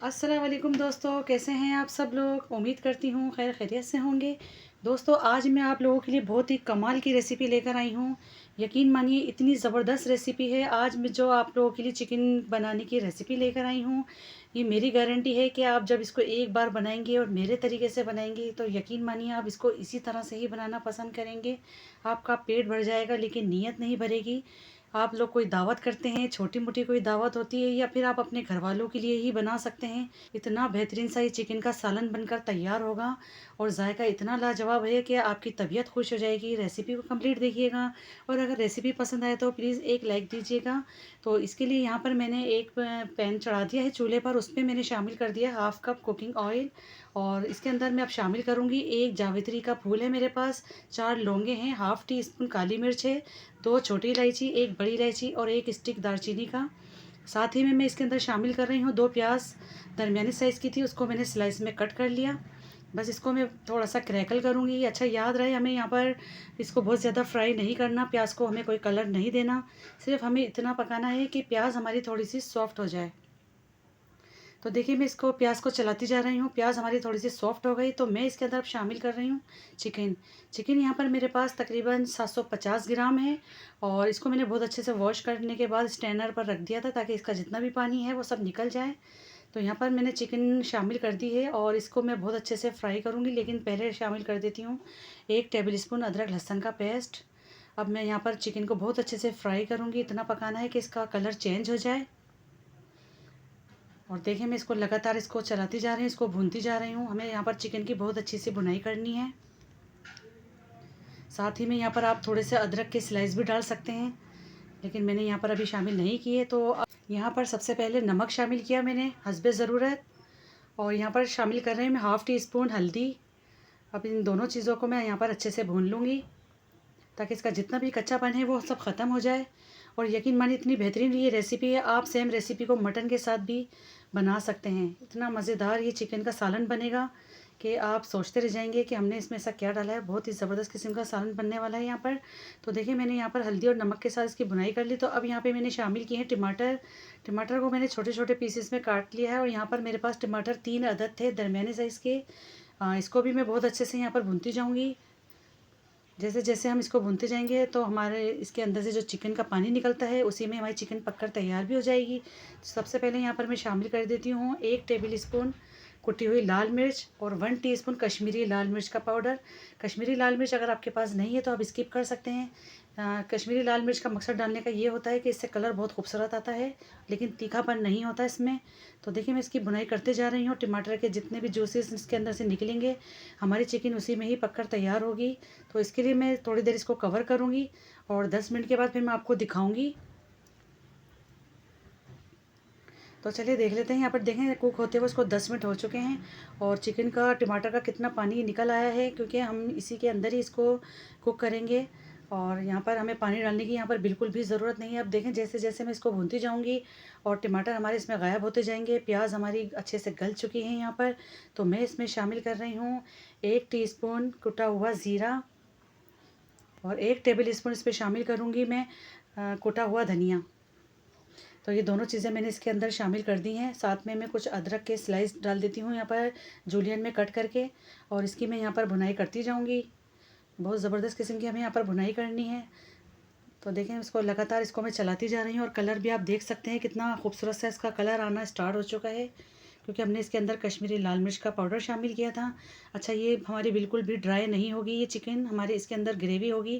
अस्सलाम वालेकुम दोस्तों, कैसे हैं आप सब लोग। उम्मीद करती हूँ खैर खैरियत से होंगे। दोस्तों आज मैं आप लोगों के लिए बहुत ही कमाल की रेसिपी लेकर आई हूँ। यकीन मानिए इतनी ज़बरदस्त रेसिपी है। आज मैं जो आप लोगों के लिए चिकन बनाने की रेसिपी लेकर आई हूँ, ये मेरी गारंटी है कि आप जब इसको एक बार बनाएंगे और मेरे तरीके से बनाएंगे तो यकीन मानिए आप इसको इसी तरह से ही बनाना पसंद करेंगे। आपका पेट भर जाएगा लेकिन नीयत नहीं भरेगी। आप लोग कोई दावत करते हैं, छोटी मोटी कोई दावत होती है, या फिर आप अपने घर वालों के लिए ही बना सकते हैं। इतना बेहतरीन सा ये चिकन का सालन बनकर तैयार होगा और जायका इतना लाजवाब है कि आपकी तबीयत खुश हो जाएगी। रेसिपी को कंप्लीट देखिएगा और अगर रेसिपी पसंद आए तो प्लीज़ एक लाइक दीजिएगा। तो इसके लिए यहाँ पर मैंने एक पैन चढ़ा दिया है चूल्हे पर, उस पर मैंने शामिल कर दिया हाफ़ कप कुकिंग ऑयल। और इसके अंदर मैं अब शामिल करूँगी एक जावित्री का फूल है मेरे पास, 4 लौंगे हैं, हाफ़ टी स्पून काली मिर्च है, 2 छोटी इलायची, 1 बड़ी इलायची और 1 स्टिक दालचीनी का। साथ ही में मैं इसके अंदर शामिल कर रही हूँ 2 प्याज, दरमियानी साइज़ की थी, उसको मैंने स्लाइस में कट कर लिया। बस इसको मैं थोड़ा सा क्रैकल करूँगी। अच्छा याद रहे हमें यहाँ पर इसको बहुत ज़्यादा फ्राई नहीं करना, प्याज को हमें कोई कलर नहीं देना, सिर्फ हमें इतना पकाना है कि प्याज हमारी थोड़ी सी सॉफ्ट हो जाए। तो देखिए मैं इसको प्याज को चलाती जा रही हूँ, प्याज हमारी थोड़ी सी सॉफ्ट हो गई तो मैं इसके अंदर अब शामिल कर रही हूँ चिकन। चिकन यहाँ पर मेरे पास तकरीबन 750 ग्राम है और इसको मैंने बहुत अच्छे से वॉश करने के बाद स्ट्रेनर पर रख दिया था ताकि इसका जितना भी पानी है वो सब निकल जाए। तो यहाँ पर मैंने चिकन शामिल कर दी है और इसको मैं बहुत अच्छे से फ्राई करूँगी, लेकिन पहले शामिल कर देती हूँ 1 टेबल स्पून अदरक लहसुन का पेस्ट। अब मैं यहाँ पर चिकन को बहुत अच्छे से फ्राई करूँगी, इतना पकाना है कि इसका कलर चेंज हो जाए। और देखिए मैं इसको लगातार इसको चलाती जा रही हूँ, इसको भूनती जा रही हूँ। हमें यहाँ पर चिकन की बहुत अच्छी सी भुनाई करनी है। साथ ही में यहाँ पर आप थोड़े से अदरक के स्लाइस भी डाल सकते हैं, लेकिन मैंने यहाँ पर अभी शामिल नहीं किए। तो अब यहाँ पर सबसे पहले नमक शामिल किया मैंने हस्बे ज़रूरत, और यहाँ पर शामिल कर रही हूँ मैं हाफ़ टी स्पून हल्दी। अब इन दोनों चीज़ों को मैं यहाँ पर अच्छे से भून लूँगी ताकि इसका जितना भी कच्चापन है वो सब ख़त्म हो जाए। और यकीन मानिए इतनी बेहतरीन ये रेसिपी है, आप सेम रेसिपी को मटन के साथ भी बना सकते हैं। इतना मज़ेदार ये चिकन का सालन बनेगा कि आप सोचते रह जाएंगे कि हमने इसमें ऐसा क्या डाला है। बहुत ही ज़बरदस्त किस्म का सालन बनने वाला है यहाँ पर। तो देखिए मैंने यहाँ पर हल्दी और नमक के साथ इसकी भुनाई कर ली। तो अब यहाँ पे मैंने शामिल किए हैं टमाटर। टमाटर को मैंने छोटे छोटे पीसेस में काट लिया है और यहाँ पर मेरे पास टमाटर 3 अदद थे दरमियाने साइज़ के। इसको भी मैं बहुत अच्छे से यहाँ पर भूनती जाऊँगी। जैसे जैसे हम इसको भूनते जाएंगे तो हमारे इसके अंदर से जो चिकन का पानी निकलता है उसी में हमारी चिकन पककर तैयार भी हो जाएगी। तो सबसे पहले यहाँ पर मैं शामिल कर देती हूँ 1 टेबल स्पून कुटी हुई लाल मिर्च और 1 टीस्पून कश्मीरी लाल मिर्च का पाउडर। कश्मीरी लाल मिर्च अगर आपके पास नहीं है तो आप स्किप कर सकते हैं। कश्मीरी लाल मिर्च का मकसद डालने का ये होता है कि इससे कलर बहुत खूबसूरत आता है, लेकिन तीखापन नहीं होता इसमें। तो देखिए मैं इसकी भुनाई करते जा रही हूँ। टमाटर के जितने भी जूसेस इसके अंदर से निकलेंगे हमारी चिकन उसी में ही पककर तैयार होगी। तो इसके लिए मैं थोड़ी देर इसको कवर करूँगी और 10 मिनट के बाद फिर मैं आपको दिखाऊँगी। तो चलिए देख लेते हैं। यहाँ पर देखें कुक होते हुए उसको 10 मिनट हो चुके हैं और चिकन का टमाटर का कितना पानी निकल आया है, क्योंकि हम इसी के अंदर ही इसको कुक करेंगे और यहाँ पर हमें पानी डालने की यहाँ पर बिल्कुल भी ज़रूरत नहीं है। अब देखें जैसे जैसे मैं इसको भूनती जाऊँगी और टमाटर हमारे इसमें गायब होते जाएंगे, प्याज हमारी अच्छे से गल चुकी हैं यहाँ पर। तो मैं इसमें शामिल कर रही हूँ 1 टीस्पून कुटा हुआ ज़ीरा और 1 टेबल स्पून इस पर शामिल करूँगी मैं कुटा हुआ धनिया। तो ये दोनों चीज़ें मैंने इसके अंदर शामिल कर दी हैं। साथ में मैं कुछ अदरक के स्लाइस डाल देती हूँ यहाँ पर जूलियन में कट करके, और इसकी मैं यहाँ पर भुनाई करती जाऊँगी। बहुत ज़बरदस्त किस्म की हमें यहाँ पर भुनाई करनी है। तो देखें इसको लगातार इसको मैं चलाती जा रही हूँ और कलर भी आप देख सकते हैं कितना खूबसूरत सा इसका कलर आना स्टार्ट हो चुका है, क्योंकि हमने इसके अंदर कश्मीरी लाल मिर्च का पाउडर शामिल किया था। अच्छा ये हमारी बिल्कुल भी ड्राई नहीं होगी, ये चिकन हमारी इसके अंदर ग्रेवी होगी,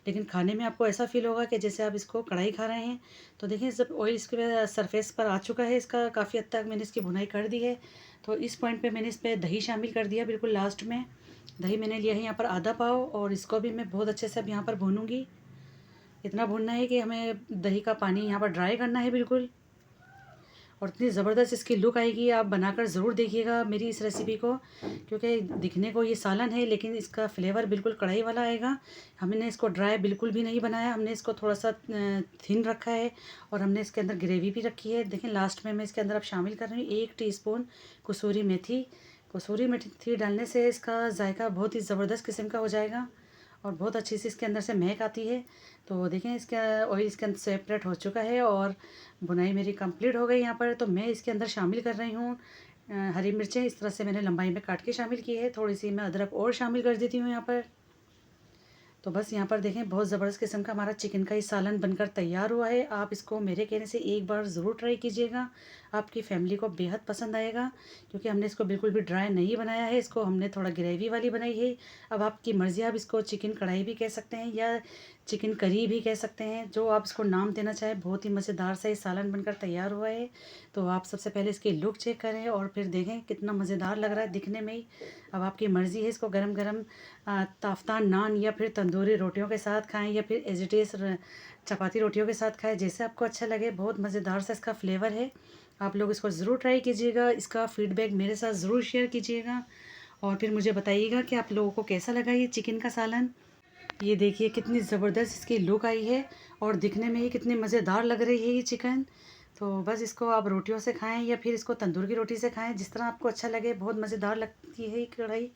लेकिन खाने में आपको ऐसा फील होगा कि जैसे आप इसको कढ़ाई खा रहे हैं। तो देखिए जब ऑयल इसके सरफेस पर आ चुका है इसका, काफ़ी हद तक मैंने इसकी भुनाई कर दी है। तो इस पॉइंट पे मैंने इस पर दही शामिल कर दिया बिल्कुल लास्ट में। दही मैंने लिया है यहाँ पर आधा पाव और इसको भी मैं बहुत अच्छे से अब यहाँ पर भूनूँगी। इतना भूनना है कि हमें दही का पानी यहाँ पर ड्राई करना है बिल्कुल, और इतनी ज़बरदस्त इसकी लुक आएगी। आप बनाकर ज़रूर देखिएगा मेरी इस रेसिपी को, क्योंकि दिखने को ये सालन है लेकिन इसका फ्लेवर बिल्कुल कढ़ाई वाला आएगा। हमने इसको ड्राई बिल्कुल भी नहीं बनाया, हमने इसको थोड़ा सा थिन रखा है और हमने इसके अंदर ग्रेवी भी रखी है। देखें लास्ट में मैं इसके अंदर अब शामिल कर रही हूँ 1 टीस्पून कसूरी मेथी। कसूरी मेथी डालने से इसका जायका बहुत ही ज़बरदस्त किस्म का हो जाएगा और बहुत अच्छी सी इसके अंदर से महक आती है। तो देखें इसका ऑयल इसके अंदर सेपरेट हो चुका है और बुनाई मेरी कंप्लीट हो गई यहाँ पर। तो मैं इसके अंदर शामिल कर रही हूँ हरी मिर्चें। इस तरह से मैंने लंबाई में काट के शामिल की है। थोड़ी सी मैं अदरक और शामिल कर देती हूँ यहाँ पर। तो बस यहाँ पर देखें बहुत ज़बरदस्त किस्म का हमारा चिकन का ही सालन बनकर तैयार हुआ है। आप इसको मेरे कहने से एक बार ज़रूर ट्राई कीजिएगा, आपकी फ़ैमिली को बेहद पसंद आएगा। क्योंकि हमने इसको बिल्कुल भी ड्राई नहीं बनाया है, इसको हमने थोड़ा ग्रेवी वाली बनाई है। अब आपकी मर्ज़ी, आप इसको चिकन कढ़ाई भी कह सकते हैं या चिकन करी भी कह सकते हैं, जो आप इसको नाम देना चाहें। बहुत ही मज़ेदार सा ये सालन बनकर तैयार हुआ है। तो आप सबसे पहले इसकी लुक चेक करें और फिर देखें कितना मज़ेदार लग रहा है दिखने में ही। अब आपकी मर्ज़ी है, इसको गरम गरम ताफ़ता नान या फिर तंदूरी रोटियों के साथ खाएं या फिर एज इट इज़ चपाती रोटियों के साथ खाएं, जैसे आपको अच्छा लगे। बहुत मज़ेदार सा इसका फ्लेवर है। आप लोग इसको ज़रूर ट्राई कीजिएगा। इसका फ़ीडबैक मेरे साथ ज़रूर शेयर कीजिएगा और फिर मुझे बताइएगा कि आप लोगों को कैसा लगा ये चिकन का सालन। ये देखिए कितनी ज़बरदस्त इसकी लुक आई है और दिखने में ही कितनी मज़ेदार लग रही है ये चिकन। तो बस इसको आप रोटियों से खाएं या फिर इसको तंदूर की रोटी से खाएं, जिस तरह आपको अच्छा लगे। बहुत मज़ेदार लगती है ये कढ़ाई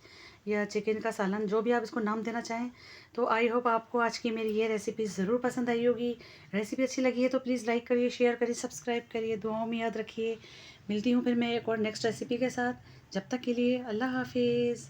या चिकन का सालन, जो भी आप इसको नाम देना चाहें। तो आई होप आपको आज की मेरी ये रेसिपी ज़रूर पसंद आई होगी। रेसिपी अच्छी लगी है तो प्लीज़ लाइक करिए, शेयर करिए, सब्सक्राइब करिए, दुआओं में याद रखिए। मिलती हूँ फिर मैं एक और नेक्स्ट रेसिपी के साथ। जब तक के लिए अल्लाह हाफिज़।